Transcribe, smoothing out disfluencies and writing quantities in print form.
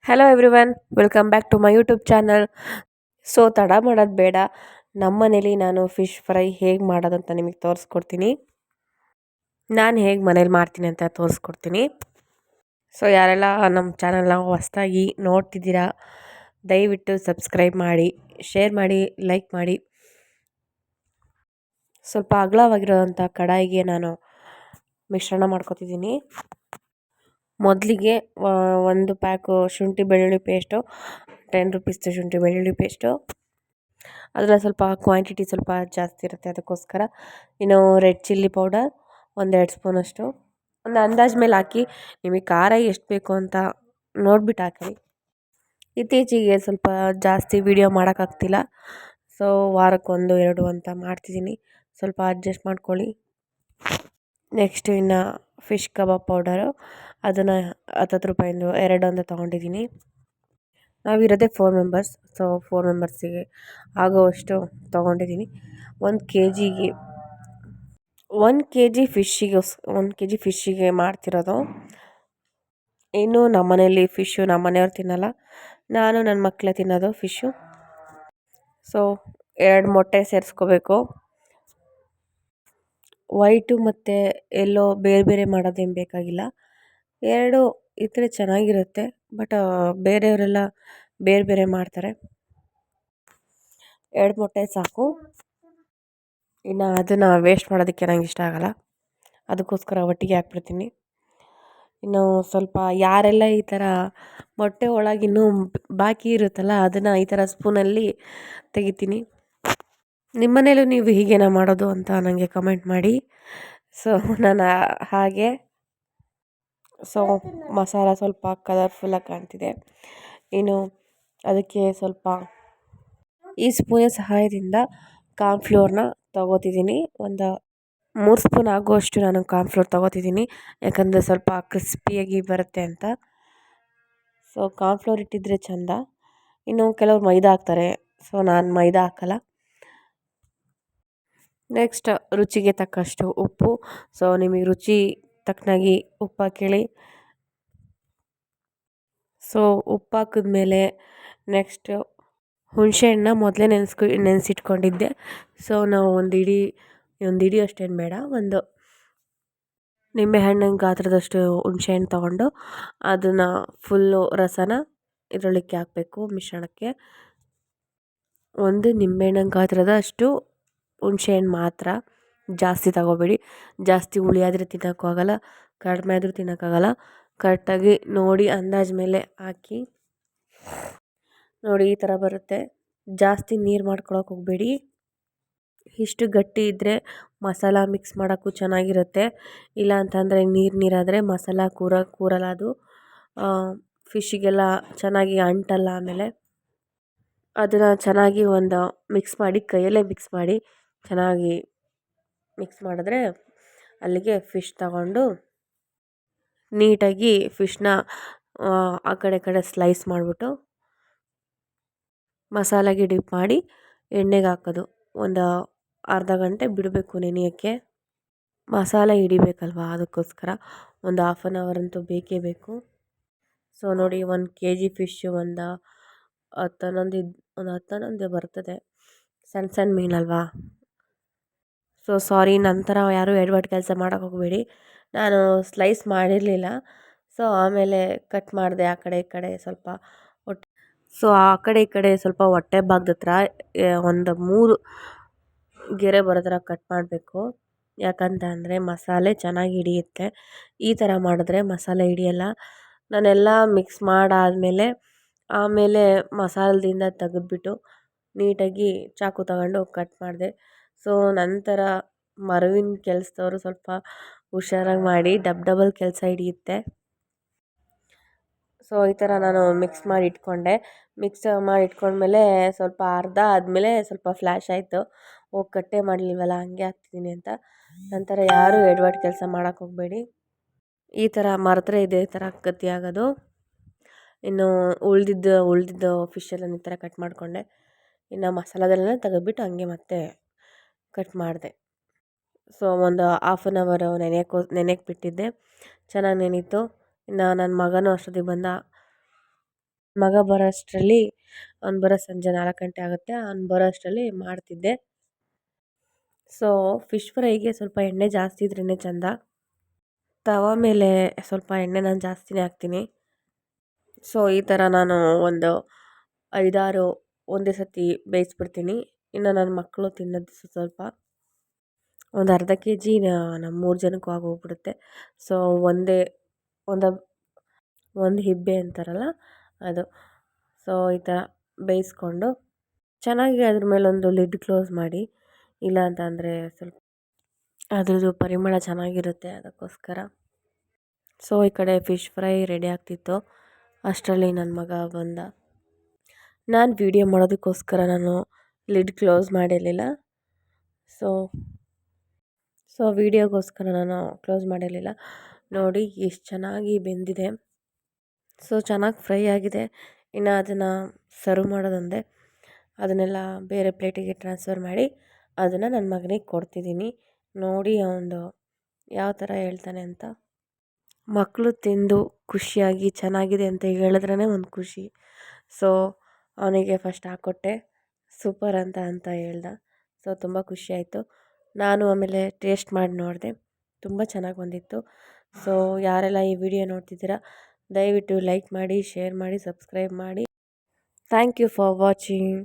Hello everyone, welcome back to my YouTube channel. So ತಡ ಮಾಡೋದು ಬೇಡ, ನಮ್ಮ ಮನೇಲಿ ನಾನು ಫಿಶ್ ಫ್ರೈ ಹೇಗೆ ಮಾಡೋದಂತ ನಿಮಗೆ ತೋರಿಸ್ಕೊಡ್ತೀನಿ. ನಾನು ಹೇಗೆ ಮನೇಲಿ ಮಾಡ್ತೀನಿ ಅಂತ ತೋರಿಸ್ಕೊಡ್ತೀನಿ. ಸೊ ಯಾರೆಲ್ಲ ನಮ್ಮ ಚಾನಲ್ನ ಹೊಸ್ದಾಗಿ ನೋಡ್ತಿದ್ದೀರಾ, ದಯವಿಟ್ಟು ಸಬ್ಸ್ಕ್ರೈಬ್ ಮಾಡಿ, ಶೇರ್ ಮಾಡಿ, ಲೈಕ್ ಮಾಡಿ. ಸ್ವಲ್ಪ ಅಗಲವಾಗಿರೋವಂಥ ಕಡಾಯಿಗೆ ನಾನು ಮಿಶ್ರಣ ಮಾಡ್ಕೊತಿದ್ದೀನಿ. ಮೊದಲಿಗೆ ಒಂದು ಪ್ಯಾಕು ಶುಂಠಿ ಬೆಳ್ಳುಳ್ಳಿ ಪೇಸ್ಟು, 10 ರುಪೀಸ್ದು ಶುಂಠಿ ಬೆಳ್ಳುಳ್ಳಿ ಪೇಸ್ಟು. ಅದರಲ್ಲಿ ಸ್ವಲ್ಪ ಕ್ವಾಂಟಿಟಿ ಸ್ವಲ್ಪ ಜಾಸ್ತಿ ಇರುತ್ತೆ, ಅದಕ್ಕೋಸ್ಕರ. ಇನ್ನು ರೆಡ್ ಚಿಲ್ಲಿ ಪೌಡರ್ 1-2 ಸ್ಪೂನಷ್ಟು, ಒಂದು ಅಂದಾಜು ಮೇಲೆ ಹಾಕಿ. ನಿಮಗೆ ಖಾರ ಎಷ್ಟು ಬೇಕು ಅಂತ ನೋಡ್ಬಿಟ್ಟು ಹಾಕಿ. ಇತ್ತೀಚೆಗೆ ಸ್ವಲ್ಪ ಜಾಸ್ತಿ ವೀಡಿಯೋ ಮಾಡೋಕ್ಕಾಗ್ತಿಲ್ಲ, ಸೊ ವಾರಕ್ಕೊಂದು 2 ಅಂತ ಮಾಡ್ತಿದ್ದೀನಿ. ಸ್ವಲ್ಪ ಅಡ್ಜಸ್ಟ್ ಮಾಡ್ಕೊಳ್ಳಿ. ನೆಕ್ಸ್ಟ್ ಇನ್ನು ಫಿಶ್ ಕಬಾಬ್ ಪೌಡರು, ಅದನ್ನು 10 ರೂಪಾಯಿಂದು 2 ಅಂತ ತೊಗೊಂಡಿದ್ದೀನಿ. ನಾವಿರೋದೇ 4 ಮೆಂಬರ್ಸ್, ಸೊ 4 ಮೆಂಬರ್ಸಿಗೆ ಆಗೋವಷ್ಟು ತೊಗೊಂಡಿದ್ದೀನಿ. 1 ಕೆ ಜಿಗೆ 1 ಕೆ ಜಿ ಫಿಶ್ಶಿಗೆ ಮಾಡ್ತಿರೋದು. ಇನ್ನು ನಮ್ಮ ಮನೇಲಿ ಫಿಶ್ಶು ನಮ್ಮ ಮನೆಯವ್ರು ತಿನ್ನಲ್ಲ, ನಾನು ನನ್ನ ಮಕ್ಕಳೇ ತಿನ್ನೋದು ಫಿಶ್ಶು. ಸೊ 2 ಮೊಟ್ಟೆ ಸೇರಿಸ್ಕೋಬೇಕು. ವೈಟು ಮತ್ತು ಎಲ್ಲೋ ಬೇರೆ ಬೇರೆ ಮಾಡೋದೇನು ಬೇಕಾಗಿಲ್ಲ, 2 ಇದ್ದರೆ ಚೆನ್ನಾಗಿರುತ್ತೆ. ಬಟ್ ಬೇರೆಯವರೆಲ್ಲ ಬೇರೆ ಬೇರೆ ಮಾಡ್ತಾರೆ. 2 ಮೊಟ್ಟೆ ಸಾಕು. ಇನ್ನು ಅದನ್ನು ವೇಸ್ಟ್ ಮಾಡೋದಕ್ಕೆ ನಂಗೆ ಇಷ್ಟ ಆಗೋಲ್ಲ, ಅದಕ್ಕೋಸ್ಕರ ಒಟ್ಟಿಗೆ ಹಾಕ್ಬಿಡ್ತೀನಿ. ಇನ್ನು ಸ್ವಲ್ಪ ಯಾರೆಲ್ಲ ಈ ಥರ ಮೊಟ್ಟೆ ಒಳಗಿನ್ನೂ ಬಾಕಿ ಇರುತ್ತಲ್ಲ, ಅದನ್ನು ಈ ಥರ ಸ್ಪೂನಲ್ಲಿ ತೆಗಿತೀನಿ. ನಿಮ್ಮ ಮನೇಲೂ ನೀವು ಹೀಗೇನ ಮಾಡೋದು ಅಂತ ನನಗೆ ಕಮೆಂಟ್ ಮಾಡಿ. ಸೊ ನಾನು ಹಾಗೆ. ಸೊ ಮಸಾಲ ಸ್ವಲ್ಪ ಕಲರ್ಫುಲ್ಲಾಗಿ ಕಾಣ್ತಿದೆ. ಇನ್ನು ಅದಕ್ಕೆ ಸ್ವಲ್ಪ ಈ ಸ್ಪೂನಿನ ಸಹಾಯದಿಂದ ಕಾರ್ನ್ಫ್ಲೋರ್ನ ತೊಗೋತಿದ್ದೀನಿ. ಒಂದು 3 ಸ್ಪೂನ್ ಆಗುವಷ್ಟು ನಾನು ಕಾರ್ನ್ಫ್ಲೋರ್ ತೊಗೋತಿದ್ದೀನಿ, ಯಾಕಂದರೆ ಸ್ವಲ್ಪ ಕ್ರಿಸ್ಪಿಯಾಗಿ ಬರುತ್ತೆ ಅಂತ. ಸೊ ಕಾರ್ನ್ಫ್ಲೋರ್ ಇಟ್ಟಿದ್ರೆ ಚೆಂದ. ಇನ್ನು ಕೆಲವ್ರು ಮೈದಾ ಹಾಕ್ತಾರೆ, ಸೊ ನಾನು ಮೈದಾ ಹಾಕಲ್ಲ. ನೆಕ್ಸ್ಟ್ ರುಚಿಗೆ ತಕ್ಕಷ್ಟು ಉಪ್ಪು. ಸೊ ನಿಮಗೆ ರುಚಿ ತಕ್ಕನಾಗಿ ಉಪ್ಪು ಹಾಕೇಳಿ. ಸೊ ಉಪ್ಪು ಹಾಕಿದ್ಮೇಲೆ ನೆಕ್ಸ್ಟು ಹುಣಸೆಹಣ್ಣನ್ನ ಮೊದಲೇ ನೆನೆಸಿಟ್ಕೊಂಡಿದ್ದೆ. ಸೊ ನಾವು ಒಂದು ಇಡೀ ಅಷ್ಟೇನು ಬೇಡ, ಒಂದು ನಿಂಬೆಹಣ್ಣಿನ ಗಾತ್ರದಷ್ಟು ಹುಣಸೆಹಣ್ಣು ತೊಗೊಂಡು ಅದನ್ನು ಫುಲ್ಲು ರಸನ ಇದರೊಳಕ್ಕೆ ಹಾಕಬೇಕು ಮಿಶ್ರಣಕ್ಕೆ. ಒಂದು ನಿಂಬೆಹಣ್ಣಿನ ಗಾತ್ರದಷ್ಟು ಹುಣಸೆಹಣ್ಣು ಮಾತ್ರ, ಜಾಸ್ತಿ ತಗೋಬೇಡಿ. ಜಾಸ್ತಿ ಹುಳಿ ಆದರೆ ತಿನ್ನೋಕ್ಕೂ ಆಗೋಲ್ಲ, ಕಡಿಮೆ ಆದರೂ ತಿನ್ನೋಕ್ಕಾಗಲ್ಲ. ಕರೆಕ್ಟಾಗಿ ನೋಡಿ ಅಂದಾಜು ಮೇಲೆ ಹಾಕಿ. ನೋಡಿ ಈ ಥರ ಬರುತ್ತೆ. ಜಾಸ್ತಿ ನೀರು ಮಾಡ್ಕೊಳಕ್ಕೆ ಹೋಗಬೇಡಿ. ಇಷ್ಟು ಗಟ್ಟಿ ಇದ್ದರೆ ಮಸಾಲ ಮಿಕ್ಸ್ ಮಾಡೋಕ್ಕೂ ಚೆನ್ನಾಗಿರುತ್ತೆ. ಇಲ್ಲ ಅಂತಂದರೆ ನೀರಾದರೆ ಮಸಾಲ ಕೂರಲ್ಲ, ಅದು ಫಿಶ್ಶಿಗೆಲ್ಲ ಚೆನ್ನಾಗಿ ಅಂಟಲ್ಲ. ಆಮೇಲೆ ಅದನ್ನು ಚೆನ್ನಾಗಿ ಒಂದು ಮಿಕ್ಸ್ ಮಾಡಿ, ಕೈಯಲ್ಲೇ ಮಿಕ್ಸ್ ಮಾಡಿ, ಚೆನ್ನಾಗಿ ಮಿಕ್ಸ್ ಮಾಡಿದ್ರೆ ಅಲ್ಲಿಗೆ ಫಿಶ್ ತಗೊಂಡು ನೀಟಾಗಿ ಫಿಶ್ನ ಆ ಕಡೆ ಈ ಕಡೆ ಸ್ಲೈಸ್ ಮಾಡಿಬಿಟ್ಟು ಮಸಾಲೆಗೆ ಡಿಪ್ ಮಾಡಿ ಎಣ್ಣೆಗೆ ಹಾಕೋದು. ಒಂದು ಅರ್ಧ ಗಂಟೆ ಬಿಡಬೇಕು ನೆನೆಯೋಕ್ಕೆ, ಮಸಾಲೆ ಹಿಡಿಬೇಕಲ್ವ, ಅದಕ್ಕೋಸ್ಕರ ಒಂದು 1/2 ಅವರ್ ಅಂತೂ ಬೇಕೇ ಬೇಕು. ಸೊ ನೋಡಿ 1 ಕೆ ಜಿ ಫಿಶ್ಶು ಒಂದು 10-11 ಬರ್ತದೆ. ಸಣ್ಣ ಮೀನಲ್ವಾ. ಸೊ ಸಾರಿ, ನಂತರ ಯಾರೂ ಎಡವಟ್ಟು ಕೆಲಸ ಮಾಡೋಕ್ಕೆ ಹೋಗಬೇಡಿ. ನಾನು ಸ್ಲೈಸ್ ಮಾಡಿರಲಿಲ್ಲ, ಸೊ ಆಮೇಲೆ ಕಟ್ ಮಾಡಿದೆ ಆ ಕಡೆ ಈ ಕಡೆ ಸ್ವಲ್ಪ ಸೊ ಆ ಕಡೆ ಈ ಕಡೆ ಸ್ವಲ್ಪ ಹೊಟ್ಟೆ ಭಾಗದ ಹತ್ರ ಒಂದು 3 ಗೆರೆ ಬರೋ ಥರ ಕಟ್ ಮಾಡಬೇಕು. ಯಾಕಂತ ಅಂದರೆ ಮಸಾಲೆ ಚೆನ್ನಾಗಿ ಹಿಡಿಯುತ್ತೆ. ಈ ಥರ ಮಾಡಿದ್ರೆ ಮಸಾಲೆ ಹಿಡಿಯಲ್ಲ. ನಾನೆಲ್ಲ ಮಿಕ್ಸ್ ಮಾಡಾದಮೇಲೆ ಆಮೇಲೆ ಮಸಾಲದಿಂದ ತೆಗೆದ್ಬಿಟ್ಟು ನೀಟಾಗಿ ಚಾಕು ತಗೊಂಡು ಕಟ್ ಮಾಡಿದೆ. ಸೊ ನಂತರ ಮರುವಿನ ಕೆಲಸದವರು ಸ್ವಲ್ಪ ಹುಷಾರಾಗಿ ಮಾಡಿ, ಡಬಲ್ ಕೆಲಸ ಹಿಡಿಯುತ್ತೆ. ಸೊ ಈ ಥರ ನಾನು ಮಿಕ್ಸ್ ಮಾಡಿ ಇಟ್ಕೊಂಡ್ಮೇಲೆ ಸ್ವಲ್ಪ ಅರ್ಧ ಆದಮೇಲೆ ಸ್ವಲ್ಪ ಫ್ಲ್ಯಾಶ್ ಆಯಿತು, ಕಟ್ಟೆ ಮಾಡಲಿಲ್ವಲ್ಲ ಹಂಗೆ ಹಾಕ್ತಿದ್ದೀನಿ ಅಂತ. ನಂತರ ಯಾರೂ ಎಡವಟ್ಟು ಕೆಲಸ ಮಾಡೋಕ್ಕೆ ಹೋಗಬೇಡಿ. ಈ ಥರ ಮರೆತರೆ ಇದೇ ಥರ ಗತಿ ಆಗೋದು. ಇನ್ನು ಉಳಿದಿದ್ದು ಫಿಶೆಲ್ಲ ಈ ಥರ ಕಟ್ ಮಾಡಿಕೊಂಡೆ. ಇನ್ನು ಮಸಾಲದೆಲ್ಲ ತೆಗೆದ್ಬಿಟ್ಟು ಹಂಗೆ ಮತ್ತೆ ಕಟ್ ಮಾಡಿದೆ. ಸೊ ಒಂದು 1/2 ಅವರ್ ನೆನೆಯಕ್ಕೆ ಬಿಟ್ಟಿದ್ದೆ, ಚೆನ್ನಾಗಿ ನೆನೀತು. ಇನ್ನು ನನ್ನ ಮಗನೂ ಅಷ್ಟೊತ್ತಿಗೆ ಬಂದ. ಮಗ ಬರೋ ಅಷ್ಟರಲ್ಲಿ, ಅವ್ನು ಬರೋ ಸಂಜೆ 4 ಗಂಟೆ ಆಗುತ್ತೆ, ಅವ್ನು ಬರೋ ಅಷ್ಟರಲ್ಲಿ ಮಾಡ್ತಿದ್ದೆ. ಸೊ ಫಿಶ್ ಫ್ರೈಗೆ ಸ್ವಲ್ಪ ಎಣ್ಣೆ ಜಾಸ್ತಿ ಇದ್ರೇ ಚೆಂದ. ತವ ಮೇಲೆ ಸ್ವಲ್ಪ ಎಣ್ಣೆ ನಾನು ಜಾಸ್ತಿನೇ ಹಾಕ್ತೀನಿ. ಸೊ ಈ ಥರ ನಾನು ಒಂದು 5-6 ಒಂದೇ ಸತಿ ಬೇಯಿಸ್ಬಿಡ್ತೀನಿ. ಇನ್ನು ನನ್ನ ಮಕ್ಕಳು ತಿನ್ನೋದು ಸ್ವಲ್ಪ ಒಂದು ಅರ್ಧ ಕೆ ಜಿ ನಮ್ಮ 3 ಜನಕ್ಕೂ ಆಗೋಗ್ಬಿಡುತ್ತೆ. ಸೊ ಒಂದು ಹಿಬ್ಬೆ ಅಂತಾರಲ್ಲ ಅದು. ಸೊ ಈ ಥರ ಬೇಯಿಸ್ಕೊಂಡು ಚೆನ್ನಾಗಿ ಅದ್ರ ಮೇಲೊಂದು ಲಿಡ್ ಕ್ಲೋಸ್ ಮಾಡಿ, ಇಲ್ಲ ಅಂತಂದರೆ ಸ್ವಲ್ಪ ಅದ್ರದ್ದು ಪರಿಮಳ ಚೆನ್ನಾಗಿರುತ್ತೆ, ಅದಕ್ಕೋಸ್ಕರ. ಸೊ ಈ ಕಡೆ ಫಿಶ್ ಫ್ರೈ ರೆಡಿ ಆಗ್ತಿತ್ತು, ಅಷ್ಟರಲ್ಲಿ ನನ್ನ ಮಗ ಬಂದ. ನಾನು ವೀಡಿಯೋ ಮಾಡೋದಕ್ಕೋಸ್ಕರ ನಾನು ಲಿಡ್ ಕ್ಲೋಸ್ ಮಾಡಿರಲಿಲ್ಲ. ಸೊ ವೀಡಿಯೋಗೋಸ್ಕರ ನಾನು ಕ್ಲೋಸ್ ಮಾಡಿರಲಿಲ್ಲ. ನೋಡಿ ಎಷ್ಟು ಚೆನ್ನಾಗಿ ಬೆಂದಿದೆ. ಸೊ ಚೆನ್ನಾಗಿ ಫ್ರೈ ಆಗಿದೆ. ಇನ್ನು ಅದನ್ನು ಸರ್ವ್ ಮಾಡೋದೊಂದೇ. ಅದನ್ನೆಲ್ಲ ಬೇರೆ ಪ್ಲೇಟಿಗೆ ಟ್ರಾನ್ಸ್ಫರ್ ಮಾಡಿ ಅದನ್ನು ನನ್ನ ಮಗನಿಗೆ ಕೊಡ್ತಿದ್ದೀನಿ. ನೋಡಿ ಅವನು ಯಾವ ಥರ ಹೇಳ್ತಾನೆ ಅಂತ. ಮಕ್ಕಳು ತಿಂದು ಖುಷಿಯಾಗಿ ಚೆನ್ನಾಗಿದೆ ಅಂತ ಹೇಳಿದ್ರೇ ಒಂದು ಖುಷಿ. ಸೊ ಅವನಿಗೆ ಫಸ್ಟ್ ಹಾಕ್ಕೊಟ್ಟೆ, ಸೂಪರ್ ಅಂತ ಹೇಳ್ದ. ಸೊ ತುಂಬ ಖುಷಿಯಾಯಿತು. ನಾನು ಆಮೇಲೆ ಟೇಸ್ಟ್ ಮಾಡಿ ನೋಡಿದೆ, ತುಂಬ ಚೆನ್ನಾಗಿ ಬಂದಿತ್ತು. ಸೊ ಯಾರೆಲ್ಲ ಈ ವಿಡಿಯೋ ನೋಡ್ತಿದ್ದೀರಾ, ದಯವಿಟ್ಟು ಲೈಕ್ ಮಾಡಿ, ಶೇರ್ ಮಾಡಿ, ಸಬ್ಸ್ಕ್ರೈಬ್ ಮಾಡಿ. Thank you for watching.